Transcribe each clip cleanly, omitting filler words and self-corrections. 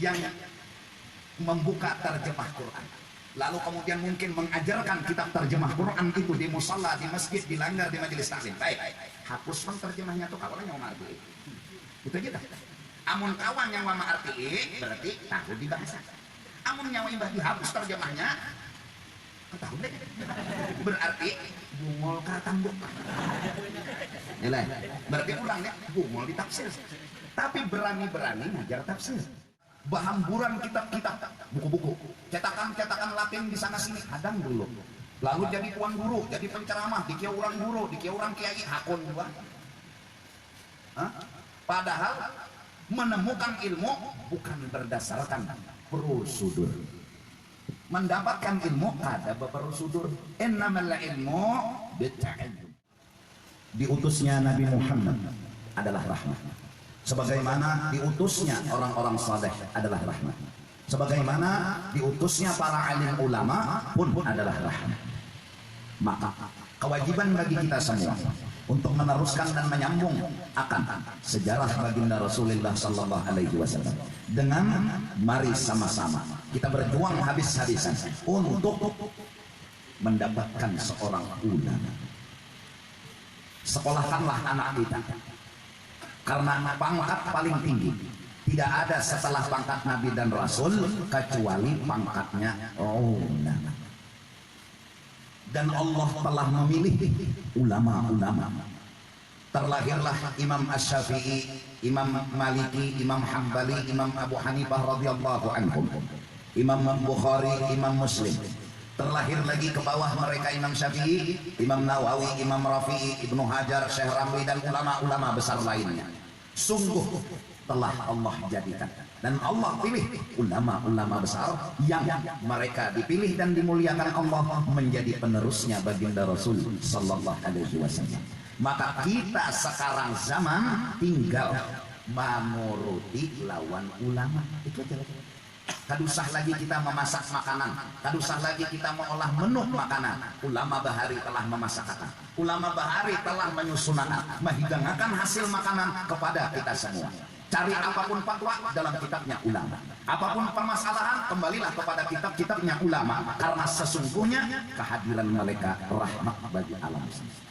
yang membuka terjemah Quran, lalu kemudian mungkin mengajarkan kitab terjemah Quran itu di musalla, di masjid, di langgar, di majelis taklim. Baik, hapus bang terjemahnya tuh kawan yang arti itu aja dah. Amun kawan yang wama arti berarti tahu di bahasa. Amun nyawa imbah dihapus terjemahnya, tahu deh. Berarti bungol katambuk. Nilai. Berarti ulangnya bungol di tafsir. Tapi berani-berani ngajar tafsir. Bahamburan kitab-kitab, buku-buku, cetakan-cetakan Latin di sana sini hadang dulu. Lalu jadi tuan guru, jadi penceramah, dikia orang guru, dikia orang kiai, hakun juga. Padahal menemukan ilmu bukan berdasarkan prosedur. Mendapatkan ilmu ada prosedur. Innamal ilmu bitta'allum. Diutusnya Nabi Muhammad adalah rahmat. Sebagaimana diutusnya orang-orang saleh adalah rahmat. Sebagaimana diutusnya para alim ulama pun adalah rahmat. Maka kewajiban bagi kita semua untuk meneruskan dan menyambung akan sejarah baginda Rasulullah sallallahu alaihi wasallam dengan mari sama-sama kita berjuang habis-habisan untuk mendapatkan seorang ulama. Sekolahkanlah anak kita, karena pangkat paling tinggi tidak ada setelah pangkat Nabi dan Rasul kecuali pangkatnya ulama. Dan Allah telah memilih ulama-ulama. Terlahirlah Imam Asy-Syafi'i, Imam Maliki, Imam Hambali, Imam Abu Hanifah radhiyallahu anhum, Imam Bukhari, Imam Muslim. Terlahir lagi ke bawah mereka Imam Syafi'i, Imam Nawawi, Imam Rafi'i, Ibnu Hajar, Syekh Ramli dan ulama-ulama besar lainnya. Sungguh telah Allah jadikan dan Allah pilih ulama-ulama besar yang mereka dipilih dan dimuliakan Allah menjadi penerusnya baginda Rasul sallallahu alaihi wasallam. Maka kita sekarang zaman tinggal menuruti lawan ulama. Itu aja. Kadusah lagi kita memasak makanan, kadusah lagi kita mengolah menu makanan. Ulama bahari telah memasakkan, ulama bahari telah menyusunkan, menghidangakan hasil makanan kepada kita semua. Cari apapun fatwa dalam kitabnya ulama, apapun permasalahan kembalilah kepada kitab-kitabnya ulama, karena sesungguhnya kehadiran mereka rahmat bagi alam semesta.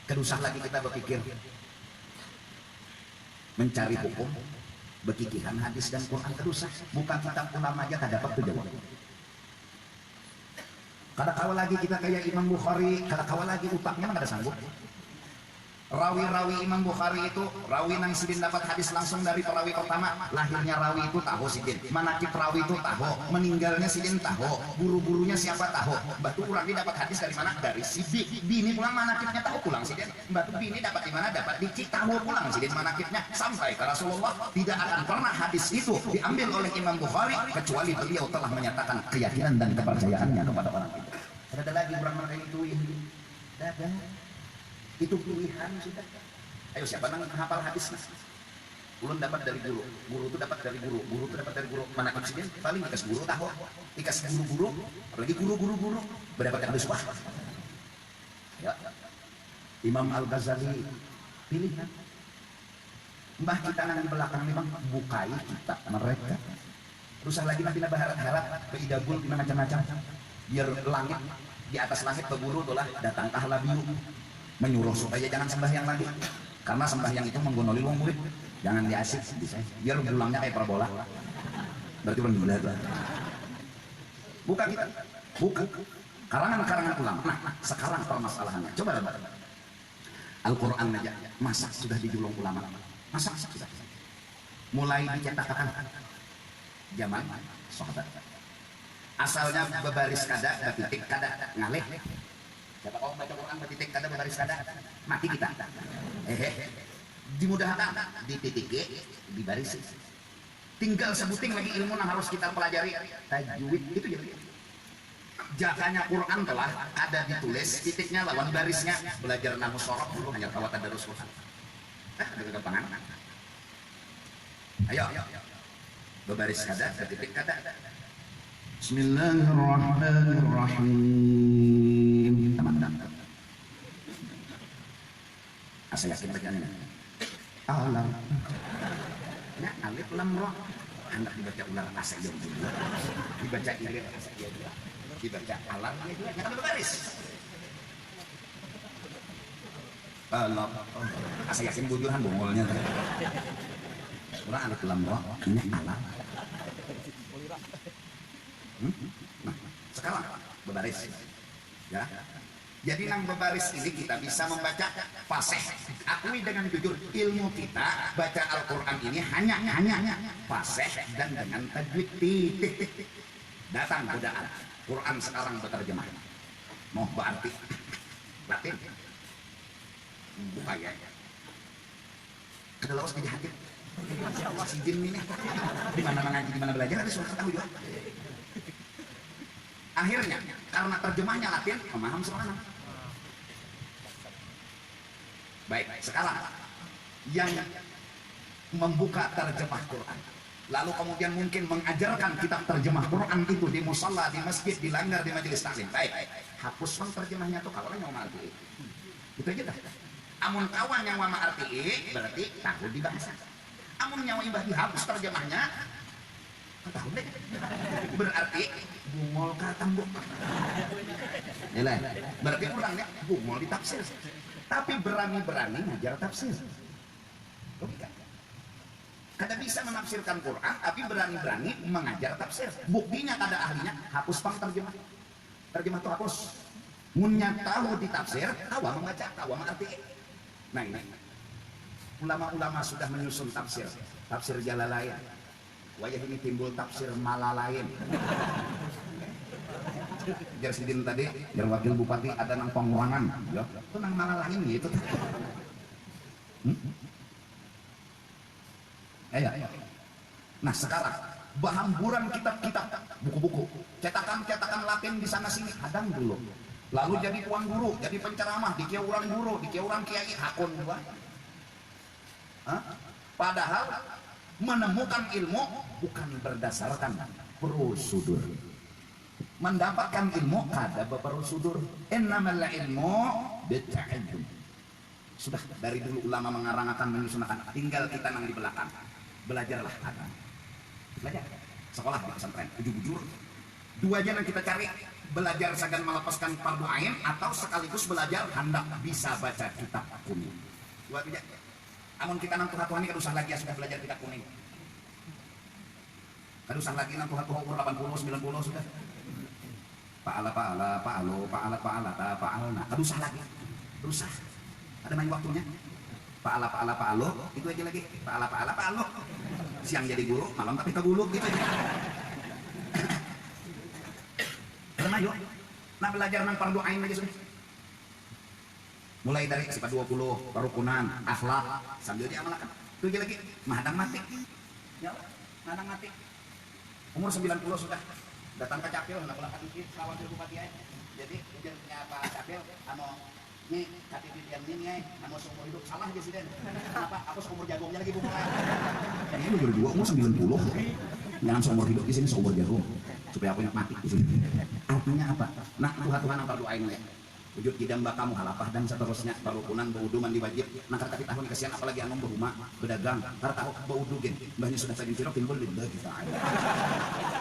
Kadusah lagi kita berpikir mencari hukum, bekikihan hadis dan Quran terusah, bukan kitab ulama aja tak dapat tuh jawab. Kadang-kala lagi kita kayak Imam Bukhari, kadang-kala lagi utaknya nggak ada sanggup. Rawi-rawi Imam Bukhari itu rawi nang sidin dapat hadis langsung dari perawi pertama. Lahirnya rawi itu tahu sidin, manakib rawi itu tahu, meninggalnya sidin tahu, guru-gurunya siapa tahu. Batu urang dapat hadis dari mana? Dari si bini pulang manakibnya tahu pulang sidin. Batu bini dapat di mana? Dapat di Citahu pulang sidin manakibnya sampai ke Rasulullah. Tidak akan pernah hadis itu diambil oleh Imam Bukhari kecuali beliau telah menyatakan keyakinan dan kepercayaannya kepada orang itu. Ada lagi orang mana itu ini? Ada. Itu pilihan sudah. Ayo siapa nang hafal hadis mas? Ulun dapat dari guru, guru itu dapat dari guru, guru itu dapat dari guru. Mana konsisten? Paling dikasih guru tahu, dikasih guru-guru, apalagi guru-guru berdapat hadis wah. Ya. Imam Al-Ghazali pilihan. Mbah kita nang di belakang nih bang, bukai kitab mereka. Terus lagi nanti harap ke idabul macam-macam. Biar langit di atas langit berburu tulah datangkah labiu. Menyuruh supaya jangan sembahyang lagi, karena sembahyang itu menggonoli wong murid, jangan diasik bisa biar pulangnya kayak parabola. Berarti orang gila tuh. Bukan kita, bukan karangan-karangan ulama. Nah, sekarang permasalahannya coba Al-Quran aja masa sudah dijulung ulama, masa sudah mulai dicetakkan zaman sahabat, asalnya bebaris kada titik kada ngalih. Siapa kau baca Quran bertitik kada berbaris kada mati kita. Dimudahkan di titik di baris. Tinggal sebuting lagi ilmu yang harus kita pelajari. Tajwid itu jadi. Jakanya Quran telah ada ditulis titiknya lawan barisnya. Belajar namus sorof dulu hanya kawat tadarus Quran. Ada kegampangan. Ayo. Berbaris kada bertitik kada. Bismillahirrahmanirrahim. Teman-teman, saya yakin bacaannya. Alam. Nah, alif lam ra. anak dibaca ular asa iya juga, dibaca ilir asa iya juga, dibaca alam iya juga, nggak berbaris. Allah, asa yakin bujuran bongolnya. Kurang anak lambo, ini alam. Nah, sekarang berbaris, ya. Jadi nang berbaris ini kita bisa membaca fasih. Akui dengan jujur, ilmu kita baca Al-Quran ini hanya fasih dan dengan tajwid. Datang godaan. Quran sekarang berterjemah. Mau berarti Latin. Bukan ya. Kada lawas kejahatin. Si jin ini. Di mana mengaji, di mana belajar ada suara tahu juga. Akhirnya karena terjemahnya Latin, memaham semua. Baik, sekarang yang membuka terjemah Quran, lalu kemudian mungkin mengajarkan kitab terjemah Quran itu di musalla, di masjid, di langgar, di majelis taklim. Baik, hapus bang terjemahnya tuh kalau yang mau arti. Itu aja dah. Amun kawan yang mau arti berarti tahu di bahasa. Amun nyawa imbah dihapus terjemahnya, tahu deh. Berarti bungol katambuk. Nilai. Berarti orangnya bungol di tafsir. Tapi berani-berani ngajar tafsir. Logika. Kada bisa menafsirkan Quran, tapi berani-berani mengajar tafsir. Buktinya kada ahlinya, hapus pang terjemah. Terjemah itu hapus. Munnya tahu di tafsir, tahu membaca, tahu mengerti. Nah ini, ulama-ulama sudah menyusun tafsir. Tafsir Jalalain. Wajah ini timbul tafsir Malalain. Jar sidin tadi, jar wakil bupati ada nang pengurangan, ya, itu nang Malalain gitu. Ya. Nah sekarang bahamburan kitab-kitab, buku-buku, cetakan-cetakan Latin di sana sini kadang dulu. Lalu jadi tuan guru, jadi penceramah, di kia orang guru, di kia orang kiai, hakun juga. Padahal menemukan ilmu bukan berdasarkan prosedur. Mendapatkan ilmu kada berprosedur. Innamal ilmu bitta'allum. Sudah dari dulu ulama mengarang menyusunkan, tinggal kita nang di belakang. Belajarlah agama. Belajar. Sekolah di pesantren, bujur-bujur. Dua aja yang kita cari, belajar sagan melepaskan fardu ain atau sekaligus belajar hendak bisa baca kitab kuning. Dua aja. Amun kita nang Tuhan ini kada usah lagi sudah belajar kitab kuning. Kada usah lagi nang Tuhan umur 80 90 sudah. Pa'ala, kada usah lagi. Berusaha. Ada main waktunya. Pa'alo, itu aja lagi. Pa'alo. Siang jadi guru, malam tapi keguluk gitu aja. Ayo. Nah belajar nang fardu ain aja sudah. Mulai dari sifat 20, kerukunan, akhlak, sambil diamalkan. Itu aja lagi. Mahadang mati. Ya, mahadang mati. Umur 90 sudah. Datang ke Capil, nak pulakan ikut kawan bupati aja. Jadi ujarnya Pak Capil, ini KTP yang ini seumur hidup salah aja sih Den. Kenapa? Aku seumur jagungnya lagi bunga. Ini umur 2, umur 90. Jangan seumur hidup di sini seumur jagung. Supaya aku mati di sini. Artinya apa? Nah, Tuhan yang berdoain ya. Wujud idam bakamu halapah dan seterusnya kerukunan baudu mandi wajib. Nah tapi tahun kesian apalagi anu berumah berdagang tahu baudu gen mbahnya sudah tadi ciro timbul lidah kita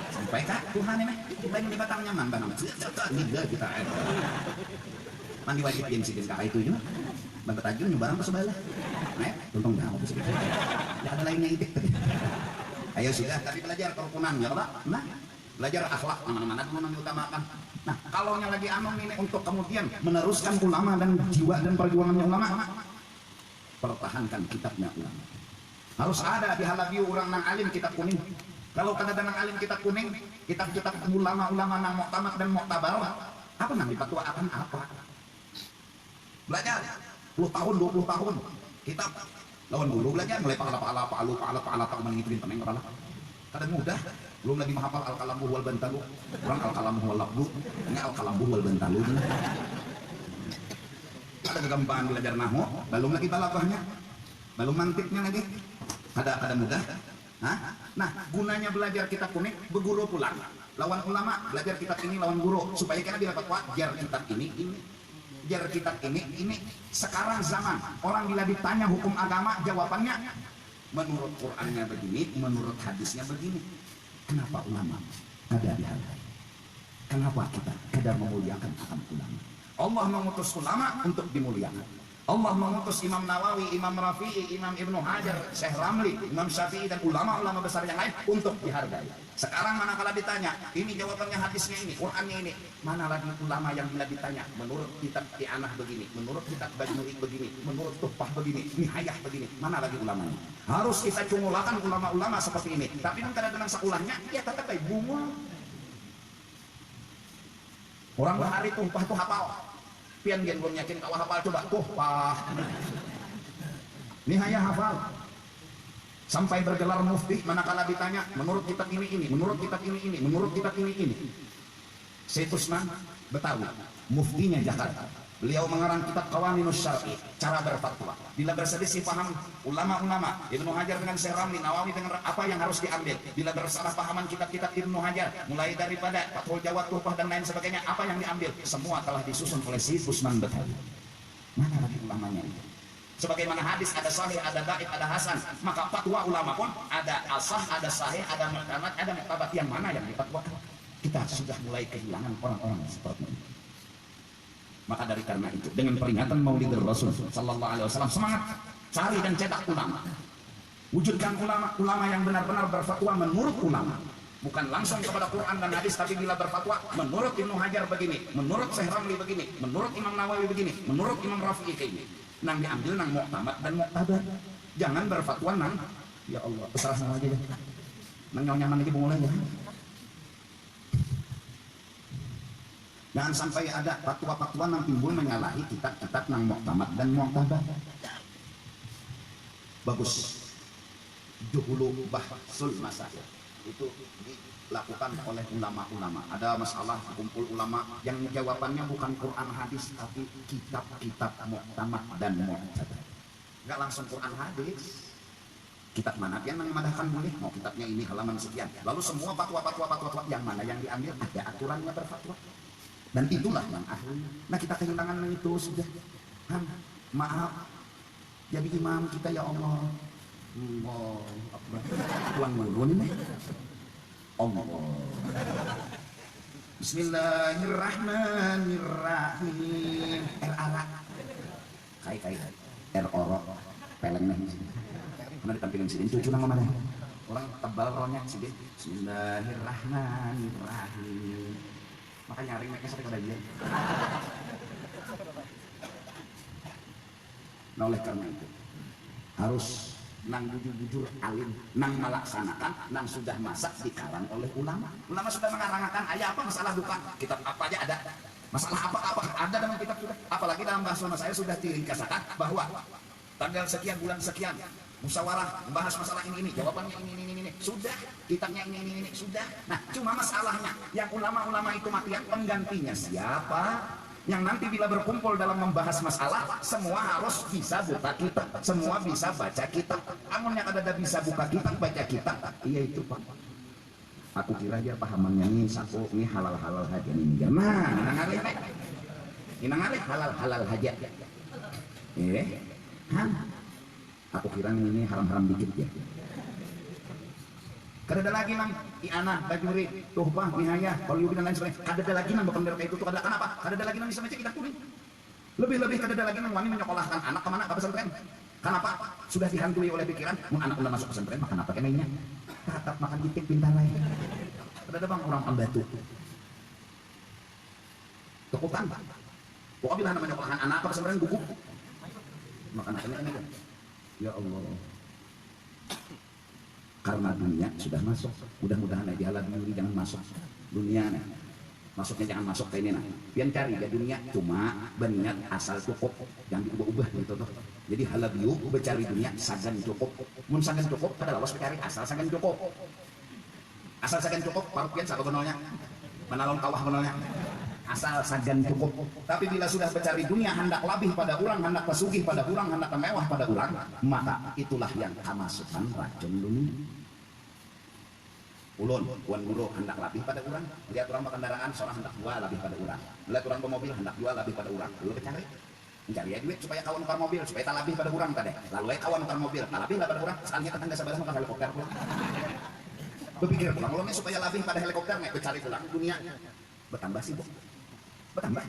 sampai kak Tuhan ini lain di batang nyaman banget lidah kita mandi wajib yang sidin kakak itu juga banget aja barang sebelah nah tuntung dah mau sedikit ya ada lainnya ide ayo sudah tadi belajar kerukunan ya pak nah belajar akhlak mana-mana dulu yang diutamakan. Nah, kalau yang lagi anom ini untuk kemudian meneruskan ulama dan jiwa dan perjuangannya ulama, pertahankan kitabnya ulama. Harus ada di halabiu orang nang alim kitab kuning. Kalau kada nang alim kitab kuning, kitab-kitab ulama-ulama nang muktamad dan muktabar, apa nang dipatuakan apa? Belajar 10 tahun, 20 tahun. Kitab lawan guru belajar mulai pahala tak mengingatkan teneng kepala. Kada mudah. Belum lagi menghafal al-kalamu wal bantalu, orang al-kalamu wal labdu, ini al-kalamu wal bantalu. Ada kegampang belajar nahwu, belum lagi balaghahnya, belum mantiknya lagi. Ada mudah. Nah, gunanya belajar kitab kuning, berguru pulang. Lawan ulama, belajar kitab ini lawan guru supaya kita dapat wajar kitab ini. Jar kitab ini. Sekarang zaman orang bila ditanya hukum agama, jawabannya menurut Qur'annya begini, menurut hadisnya begini. Kenapa ulama kada dihargai? Kenapa kita kada memuliakan akan ulama? Allah mengutus ulama untuk dimuliakan. Allah mengutus Imam Nawawi, Imam Rafi'i, Imam Ibnu Hajar, Syekh Ramli, Imam Syafi'i dan ulama-ulama besar yang lain untuk dihargai. Sekarang manakala ditanya, ini jawabannya hadisnya ini, Qur'annya ini, mana lagi ulama yang bila ditanya, menurut kitab Ti'anah begini, menurut kitab Bajnuri begini, menurut Tuhfah begini, Nihayah begini, mana lagi ulamanya? Harus kita cumulakan ulama-ulama seperti ini. Tapi kan kadang-kadang seulahnya, ya tetap kayak bunga. Orang bahari Tuhfah itu hafal. Pian gen belum yakin kalau hafal, coba Tuhfah. Nihayah hafal. Sampai bergelar mufti manakala ditanya menurut kitab ini, menurut kitab ini, menurut kitab ini. Setusna Betawi, muftinya Jakarta. Beliau mengarang kitab Qawaninus Syar'i, cara berfatwa. Bila berselisih paham ulama-ulama, Ibnu Hajar dengan Syekh Ramli, Nawawi dengan apa yang harus diambil. Bila bersalah pahaman kitab-kitab Ibnu Hajar, mulai daripada Fathul Jawad, Tuhfah dan lain sebagainya, apa yang diambil? Semua telah disusun oleh Setusna Betawi. Mana lagi ulamanya itu? Sebagaimana hadis ada sahih, ada dhaif, ada hasan, maka fatwa ulama pun ada asah, ada sahih, ada muhtamat, ada muktabat. Yang mana yang difatwakan? Kita sudah mulai kehilangan orang-orang seperti itu. Maka dari karena itu, dengan peringatan Maulid Rasul sallallahu alaihi wasallam, semangat cari dan cetak ulama. Wujudkan ulama yang benar-benar berfatwa menurut ulama. Bukan langsung kepada Quran dan hadis, tapi bila berfatwa menurut Ibnu Hajar begini, menurut Syekh Ramli begini, menurut Imam Nawawi begini, menurut Imam Rafi'i kayak gini. Nang diambil nang mu'tamad dan mu'tabar. Jangan berfatwa nang ya Allah, terserah sama aja ya. Nang nyaman aja mulai ya. Jangan sampai ada fatwa-fatwa yang timbul menyalahi kitab-kitab nang mu'tamad dan mu'tabar. Bagus. Juhulu bahsul masail. Itu dilakukan oleh ulama-ulama. Ada masalah kumpul ulama yang jawabannya bukan Quran hadis, tapi kitab-kitab mu'tamad dan mu'tabar. Enggak langsung Quran hadis. Kitab mana yang memadahkan boleh? Mau kitabnya ini halaman sekian. Lalu semua fatwa yang mana yang diambil ada aturannya berfatwa. Dan itulah yang ahli. Nah kita kehilangan itu sudah. Maaf. Jadi imam kita ya Allah. Allah. Tuan nurun nih. Allah. Bismillahirrahmanirrahim. R-ara. Kai. R-oro. Peleng nih. Mana ditampilin sini? Cucu nama mana? Orang tebal rohnya sini. Bismillahirrahmanirrahim. Maka nyaring mereka sampai kebagian. Nah oleh karena itu harus nang bujur-bujur alim, nang melaksanakan, nang sudah masak dikarang oleh ulama. Ulama sudah mengarangkan ayat apa masalah bukan kitab apa aja ada. Masalah apa ada dalam kitab sudah. Apalagi dalam bahasa saya sudah diringkasakan bahwa tanggal sekian bulan sekian musyawarah membahas masalah ini jawabannya ini sudah, kitabnya ini sudah. Nah cuma masalahnya yang ulama-ulama itu mati, yang penggantinya siapa, yang nanti bila berkumpul dalam membahas masalah semua harus bisa buka kitab, semua bisa baca kitab. Namun yang ada bisa buka kitab, baca kitab, iya itu Pak. Aku kira dia pahamannya nih saku ini halal haja nih. Nah inangalih halal haja aku kira ini haram-haram dikit ya. Kada ada lagi nang Ti'anah, Bajnuri, Tuhfah, Nihayah, Qalyubi dan lain sebagainya. Kada ada lagi nang bukan dari itu kada. Kenapa? Kada ada lagi nang bisa baca kitab kuning. Lebih-lebih kada ada lagi nang wani menyekolahkan anak kemana ke pesantren. Kenapa? Sudah dihantui oleh pikiran, mun anak udah masuk pesantren makan apa kenainya? Tatap makan titik pintar lain. Kada ada bang orang pembatu. Tukutan. Pokoknya bila namanya menyekolahkan anak ke pesantren gugup. Makan apa kenainya? Ya Allah, karena dunia sudah masuk, mudah-mudahan aja halal diri jangan masuk dunia nih. Masuknya jangan masuk ke ini nah. Pian cari ya dunia cuma berniat asal cukup, jangan diubah-ubah gitu tuh. Jadi halal biu bercari dunia sagan cukup. Mun sagan cukup pada lawas bercari asal sagan cukup. Asal sagan cukup, parupian sapa benolnya. Manalong kawah benolnya. Asal sagan cukup. Tapi bila sudah bercari dunia hendak labih pada orang, hendak pesugih pada orang, hendak mewah pada orang, maka itulah yang kemasukan racun dunia. Ulun, tuan guru hendak labih pada orang, lihat orang berkendaraan, seorang hendak jual labih pada orang, lihat orang bermobil hendak jual labih pada orang, lu bercari. mencari duit supaya kawan nukar mobil, supaya tak lebih pada orang tadi. Lalu kawan nukar mobil, tak lebih pada orang. Sekalinya tetangga sebelah nukar helikopter pulang. Berpikir pulang, lo supaya lebih pada helikopter nih, bercari pulang dunia. Bertambah sibuk, bertambah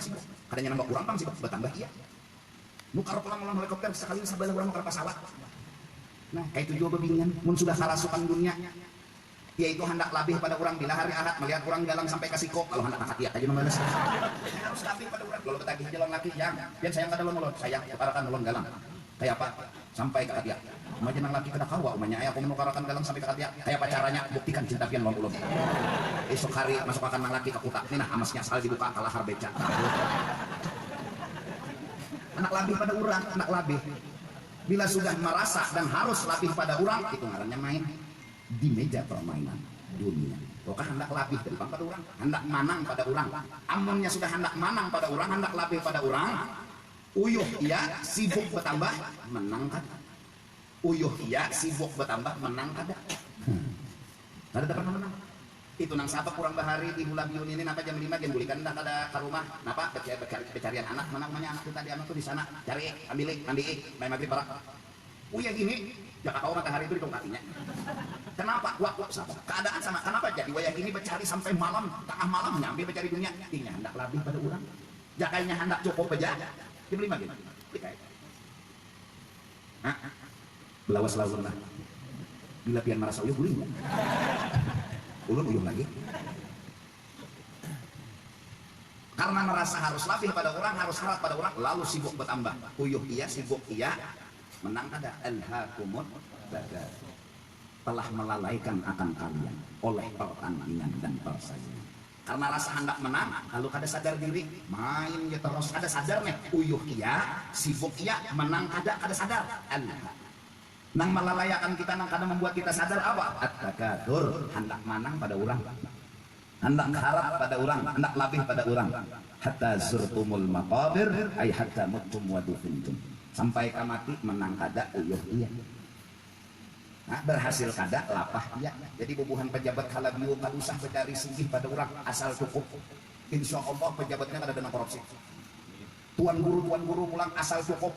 sibuk. Kadangnya nambah kurang pang sibuk, bertambah iya. Nukar pulang helikopter sekali sebelah orang nukar pesawat. Nah, kayak itu juga bebingan. Mun sudah karasukan dunia, yaitu hendak labih pada orang bila hari Ahad melihat orang galang sampai kasih kok kalau hendak angkat aja nomor harus labih pada orang kalau betagih jalan laki yang sayang kada lon sayang keparakan nolong galang kayak apa sampai ke hadiah mah jenang laki kena kawa umanya ayah aku menukarakan galang sampai ke hadiah kayak apa caranya buktikan cinta pian lon ulun esok hari masuk akan nang laki ke kutak ini nah amasnya asal dibuka kalah harbeca anak labih pada orang anak labih bila sudah merasa dan harus labih pada orang itu ngarannya main di meja permainan dunia. Pokoknya hendak labih pada orang, hendak manang pada orang. Amunnya sudah hendak manang pada orang, hendak labih pada orang. Uyuh iya, sibuk bertambah, menang kada. Uyuh iya, sibuk bertambah, menang kada. Kada dapat menang. Itu nang sabab kurang bahari di bulan Juni ini napa jam 5 jam bulikan hendak ada ke rumah. Napa pencarian anak, menangnya anak kita di anak tuh di sana. Cari, ambil, mandi, main maghrib barak. Uyah gini, jangan tahu matahari itu di kakinya. Kenapa? Waktu sama. Keadaan sama. Kenapa jadi wayang ini bercari sampai malam, tengah malam nyampe bercari dunia. Ini hendak labih pada orang. Jakainya hendak cukup aja. Dibeli lagi. Dikai. Hah? Belawas lawan lah. Bila pian merasa uyuh guling. Ulun uyuh lagi. Karena merasa harus labih pada orang, harus harap pada orang, lalu sibuk bertambah. Uyuh iya, sibuk iya. Menang kada alhaakumut takatsur telah melalaikan akan kalian oleh pertandingan dan persaingan karena rasa hendak menang lalu kada sadar diri main ya terus kada sadar nih uyuh iya sibuk iya menang kada sadar nang melalayakan kita nang kada membuat kita sadar apa at-takatsur hendak menang pada orang hendak harap pada orang hendak labih pada orang hatta zurtumul maqabir ay hatta mutum wa dufintum sampai kamati menang kada uyuh iya nah, berhasil kada lapah iya jadi bubuhan pejabat halabiu kadusah mencari singgih pada orang asal cukup insya Allah pejabatnya kada ada korupsi tuan guru pulang asal cukup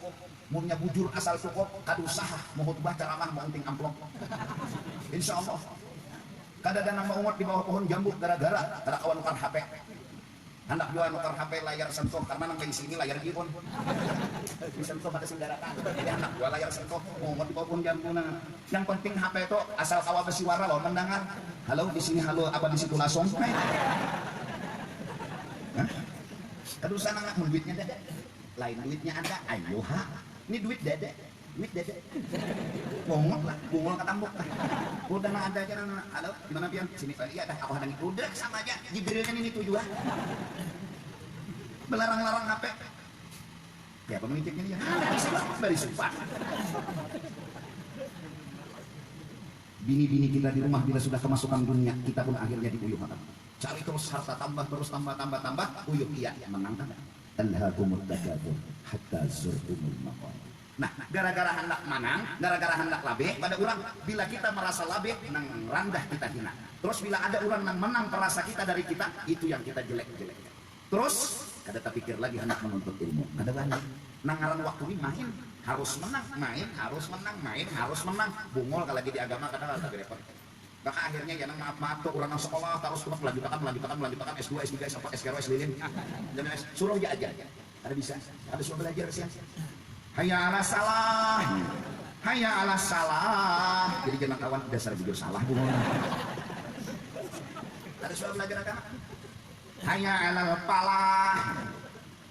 munya bujur asal cukup kadusah mau khutbah ceramah mau unting amplop insya Allah kada ada nama umat di bawah pohon jambu gara-gara kada kawan nukar HP hendak jual nukar HP layar sentuh karena nang di sini layar gipon disentuh pada senggarakan jadi hendak jual layar sentuh umat di bawah pohon jambu nah yang penting HP itu asal kawa bersiwara loh mendengar halo di sini halo apa di situ langsung aduh sana nggak duitnya dede lain duitnya ada ayo ha ini duit dede bongol lah bongol ketambuk lah udah nggak ada aja nana halo gimana pian sini iya dah aku hadang udah sama aja diberikan ini tujuan belarang-larang HP ya apa mengiciknya dia dari sumpah bini-bini kita di rumah bila sudah kemasukan dunia kita pun akhirnya diuyuh cari terus harta tambah terus tambah uyuh iya menang kan alhaakumut takatsur hatta zurtumul maqabir. Nah, gara-gara hendak manang, gara-gara hendak labeh pada orang, bila kita merasa labeh, nang randah kita hina. Terus bila ada orang nang menang perasa kita dari kita, itu yang kita jelek-jelek. Terus, kada terpikir lagi hendak menuntut ilmu. Kada banyak. Nang ngaran waktu ini main, harus menang, harus menang. Bungol kalau lagi di agama kadang ada repot. Maka akhirnya ya nang maaf tuh orang nang sekolah terus melanjutkan S2, S3, S4, S2, S5. Dan suruh aja. Ada bisa, ada suruh belajar sih. Hayya ala salah, hayya ala salah. Jadi jangan kawan dasar jujur salah bu. Ada soal belajar agama. Hayya ala falah.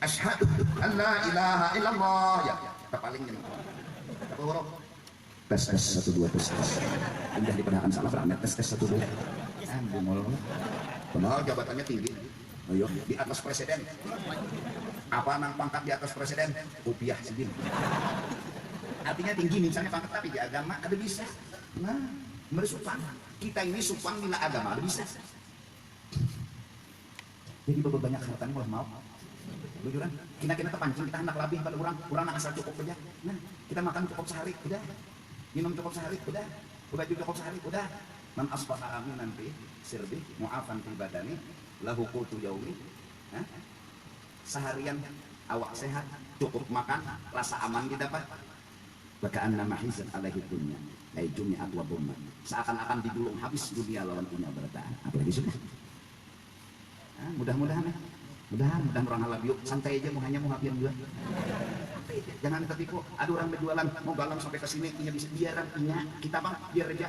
Asyhadu an la ilaha illallah. Ya, kita paling ini. Apa huruf? Tes 1 2 tes. Indah dipadahkan salah berarti tes 1 2. Bungol. Padahal jabatannya tinggi. Ayo di atas presiden. Apa nang pangkat di atas presiden? Rupiah segini. Artinya tinggi misalnya pangkat tapi di agama ada bisa. Nah, bersupang. Kita ini supang bila agama ada bisa. Jadi beberapa banyak harta mulai mau. Bujuran, kita terpancing kita hendak lebih pada orang asal cukup aja. Nah, kita makan cukup sehari, udah. Minum cukup sehari, udah. Baju cukup sehari, udah. Man asbaha aminan fi sirbi mu'afan fi badani lahu qutu yaumi. Seharian awak sehat, cukup makan, rasa aman didapat. Baka'anna mahizat alaihi dunya, ay dunya atwa bumma. Seakan-akan digulung habis dunia lawan dunia bertahan. Apalagi sudah. Mudah-mudahan orang halal yuk, santai aja, mau hanya mau hapian juga. Jangan tertipu, ada orang berjualan mau galang sampai ke sini, punya bisa biaran punya kita bang, biar aja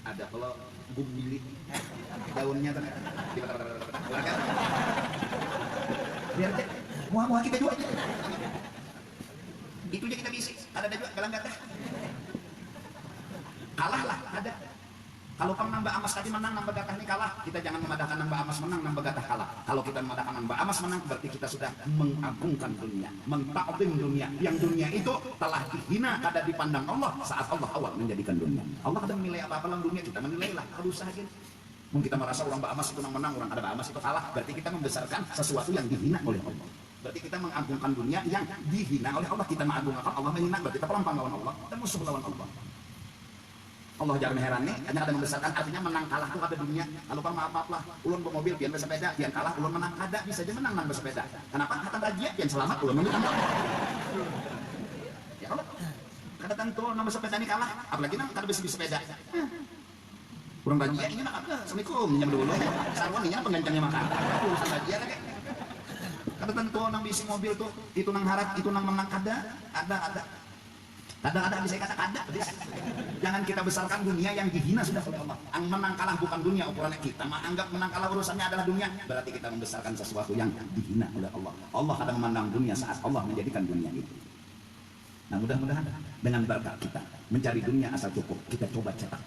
ada kalau gumili daunnya kan biar aja mau kita juga itu aja kita bisa, ada juga galang gata kalah lah ada. Kalau pang nambah amas tadi menang, nambah gatah ini kalah. Kita jangan memadahkan nambah amas menang, nambah gatah kalah. Kalau kita memadahkan nambah amas menang, berarti kita sudah mengagungkan dunia, mentakdim dunia. Yang dunia itu telah dihina kada dipandang Allah saat Allah awal menjadikan dunia. Allah ada menilai apa-apa dalam dunia, kita menilai lah. Kalau usaha gini. Mungkin kita merasa orang Mbak Amas itu menang, orang ada Mbak Amas itu kalah. Berarti kita membesarkan sesuatu yang dihina oleh Allah. Berarti kita mengagungkan dunia yang dihina oleh Allah. Kita mengagungkan Allah menghina, berarti kita pelampang lawan Allah. Kita musuh lawan Allah. Allah jangan heran nih, hanya ada membesarkan, artinya menang kalah tuh ada dunia. Kalau kan maaf lah, ulun bawa mobil, pian bersepeda, pian kalah, ulun menang ada, bisa aja menang bersepeda. Kenapa? Kata bahagia, pian selamat, ulun menang. Ya Allah, kata tentu nama bersepeda ini kalah, apalagi nang kada bisa bersepeda. Kurang bahagia, ini nak apa? Assalamualaikum, nyam dulu. Sarwan ini penggancangnya makan. Urusan bahagia lagi. Kata tentu nang bisi mobil tuh, itu nang harap, itu nang menang ada. Kadang-kadang bisa kata kada. Jangan kita besarkan dunia yang dihina sudah oleh Allah. Yang menang kalah bukan dunia ukurannya, kita menganggap menang kalah urusannya adalah dunia. Berarti kita membesarkan sesuatu yang dihina oleh Allah. Allah kadang memandang dunia saat Allah menjadikan dunia itu. Nah mudah-mudahan dengan berkat kita mencari dunia asal cukup, kita coba cetak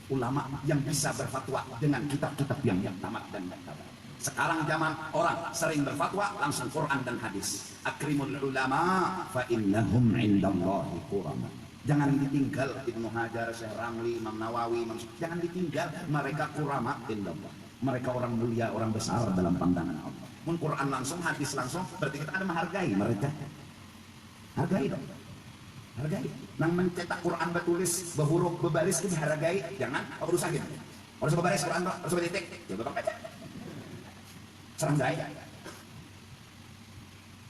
ulama yang bisa berfatwa dengan kitab-kitab yang tamat dan tamat. Sekarang zaman orang sering berfatwa langsung Quran dan hadis. Akrimul ulama fa innahum indallahi qurama. Jangan ditinggal Ibnu Hajar, Syekh Ramli, Imam Nawawi, jangan ditinggal, mereka qurama indallah. Mereka orang mulia, orang besar dalam pandangan Allah. Mun Quran langsung, hadis langsung, berarti kita ada menghargai mereka. Hargai dong. Hargai. Nang mencetak Quran bertulis, berhuruf, berbaris itu dihargai. Jangan apa usahin. Harus berbaris Quran, harus bertitik. Ya bapak baca. Serang daya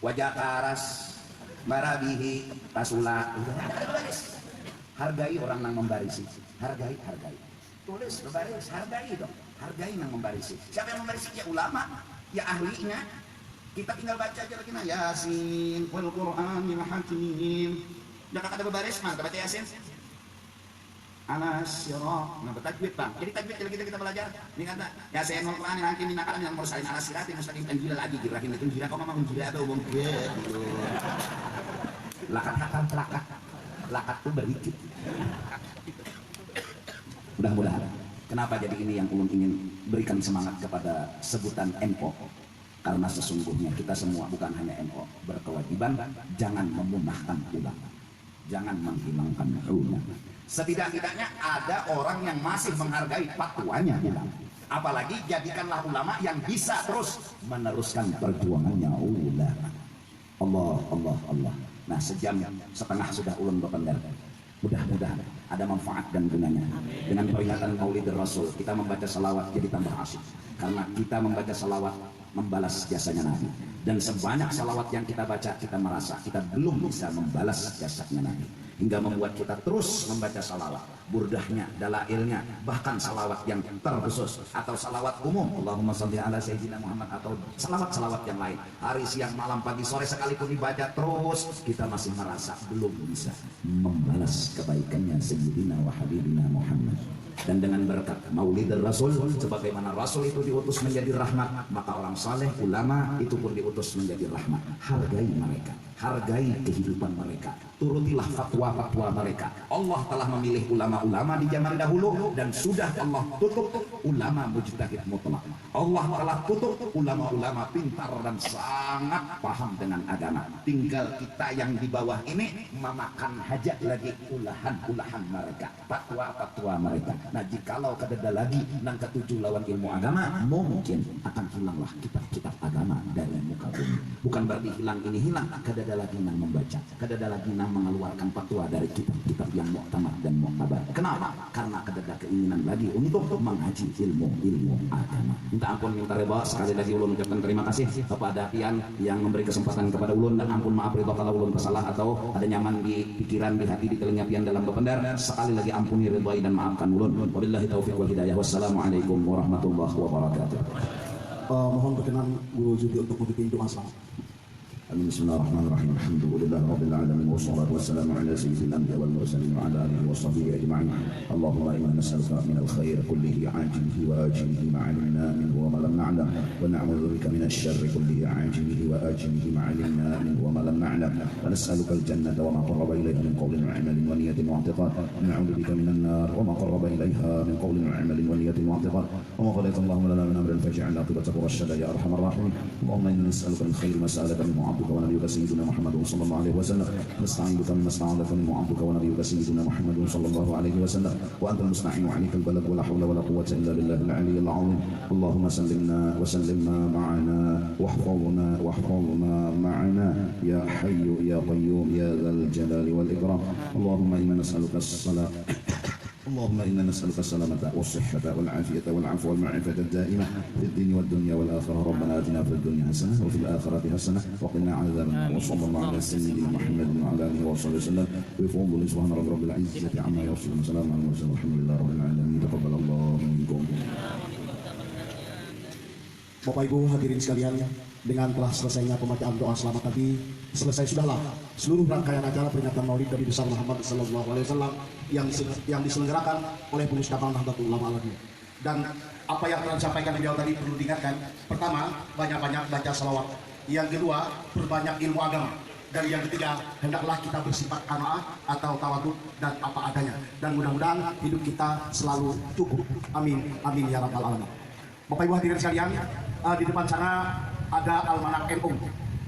wajah karas marabihi rasulah. Hargai orang yang membarisi, hargai tulis berbaris, hargai dong, hargai yang membarisi. Siapa yang membarisi? Ya ulama, ya ahlinya. Kita tinggal baca aja lagi nah Yasin wal Qur'anil hakim. Jangan ada berbaris mah baca Yasin Anas sirah, nah bertajwid bang. Jadi tajwid kita belajar. Ini kata ya saya mau Quran yang ini nakalan yang mursalin alas sirati mustaqim anjila lagi dirahin itu jira kok memang jira atau umum gitu. Lakat tuh berikit. Mudah-mudahan. Kenapa jadi ini yang ulun ingin berikan semangat kepada sebutan NO? Karena sesungguhnya kita semua bukan hanya NO berkewajiban jangan memunahkan ulama. Jangan menghilangkan ulama. Setidak-tidaknya ada orang yang masih menghargai fatwanya ulama. Apalagi jadikanlah ulama yang bisa terus meneruskan perjuangannya ulama. Allah. Nah sejam setengah sudah ulun berpendar. Mudah-mudahan ada manfaat dan gunanya. Dengan peringatan Maulid Rasul kita membaca salawat jadi tambah asyik. Karena kita membaca salawat membalas jasanya Nabi. Dan sebanyak salawat yang kita baca kita merasa kita belum bisa membalas jasanya Nabi. Hingga membuat kita terus membaca salawat, burdahnya, dalailnya, bahkan salawat yang terkhusus atau salawat umum, Allahumma sholli ala sayyidina Muhammad, atau salawat-salawat yang lain. Hari, siang, malam, pagi, sore sekalipun dibaca terus, kita masih merasa belum bisa membalas kebaikannya sayyidina wa habibina Muhammad. Dan dengan berkat Maulid Rasul, sebagaimana Rasul itu diutus menjadi rahmat, maka orang saleh, ulama itu pun diutus menjadi rahmat. Hargai mereka, hargai kehidupan mereka, turutilah fatwa-fatwa mereka. Allah telah memilih ulama-ulama di zaman dahulu dan sudah Allah tutup ulama mujtahid mutlak. Allah telah tutup ulama-ulama pintar dan sangat paham dengan agama. Tinggal kita yang di bawah ini memakan hajat lagi ulahan-ulahan mereka, fatwa-fatwa mereka. Nah jikalau kadada lagi nang ketujuh lawan ilmu agama, mungkin akan hilanglah kitab-kitab agama dari muka bumi. Bukan berarti hilang ini hilang, kadada kada lagi nang membaca, kada lagi nang mengeluarkan fatwa dari kitab-kitab yang muktamad dan muktabar. Kenapa? Karena kada ada keinginan lagi untuk mengaji ilmu agama. Minta ampun, minta reba, sekali lagi ulun ucapkan terima kasih kepada pian yang memberi kesempatan kepada ulun, dan ampun maaf rito kalau ulun bersalah atau ada nyaman di pikiran, di hati, di telinga pian dalam bebendar. Sekali lagi ampuni, ridhai dan maafkan ulun. Wabillahi taufiq wal hidayah. Wassalamualaikum warahmatullahi wabarakatuh. Mohon berkenan Guru Judi untuk memimpin doa selamat. Amin. Bismillahirrahmanirrahim. Alhamdulillah rabbil alamin wassalatu wassalamu ala sayyidil anbiya wal mursalin wa ala alihi washabbihi ajma'in. Allahumma inna nas'aluka minal khair kullihi ajilihi wa ajilihi ma 'alimna minhu wa ma lam na'lam, wa na'udzu bika minasy syarri kullihi ajilihi wa ajilihi ma 'alimna minhu wa ma lam na'lam, wa nas'aluka al-jannata wa ma qarraba ilayha min qawlin wa 'amalin wa niyyatin wa i'tiqad, wa na'udzu bika minan nar wa ma qarraba ilayha min qawlin wa 'amalin wa niyyatin wa i'tiqad. Wa ma qadaita Allahumma lana min amrin faj'al 'aqibatahu rasyada ya arhamar rahimin. Allahumma inna nas'aluka min khairi ma sa'alaka minhu 'abduka wa nabiyyuka sayyiduna Muhammadun sallallahu alaihi wasallam, nasta'inu min masta'alaka minhu 'abduka wa nabiyyuka sayyiduna Muhammadun sallallahu alaihi wasallam, wa antal musta'in wa 'alaikal balagh wa la hawla wa la quwwata illa billahil 'aliyyil 'azim. Allahumma sallimna wa sallimna ma'ana واحفظنا معنا يا حي يا قيوم يا ذا الجلال والإكرام. اللهم إنا نسألك الصلاة اللهم إنا نسألك السلامة والصحة والعافية والعفو والمعرفة الدائمة في الدين والدنيا والآخرة. ربنا آتنا في الدنيا حسنة وفي الآخرة حسنة وقنا عذاب النار. وصلى الله على سيدنا محمد وعلى آله وصحبه وسلم. بفضل سبحان رب العزة عما يصفون. سلام على المرسلين والحمد لله رب العالمين. تقبل الله منكم. Bapak Ibu hadirin sekalian, dengan telah selesainya pembacaan doa selamat tadi, selesai sudahlah seluruh rangkaian acara peringatan Maulid Nabi besar Muhammad sallallahu alaihi wasallam yang diselenggarakan oleh Pengurus Cabang Nahdlatul Ulama Al-Madinah. Dan apa yang telah disampaikan beliau tadi perlu diingatkan. Pertama, banyak-banyak baca salawat. Yang kedua, perbanyak ilmu agama. Dan yang ketiga, hendaklah kita bersifat qanaah atau tawadhu dan apa adanya. Dan mudah-mudahan hidup kita selalu cukup. Amin, amin ya rabbal alamin. Bapak Ibu hadirin sekalian, di depan sana ada almanak NU.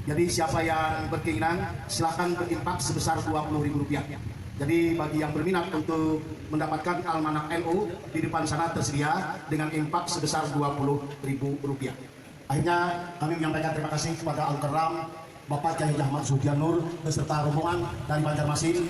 Jadi siapa yang berkeinginan silahkan berinfak sebesar Rp20.000. Jadi bagi yang berminat untuk mendapatkan almanak NU, di depan sana tersedia dengan infak sebesar Rp20.000. Akhirnya kami menyampaikan terima kasih kepada Al-Karam Bapak Kiai Ahmad Sudian Nur beserta rombongan dari Banjarmasin.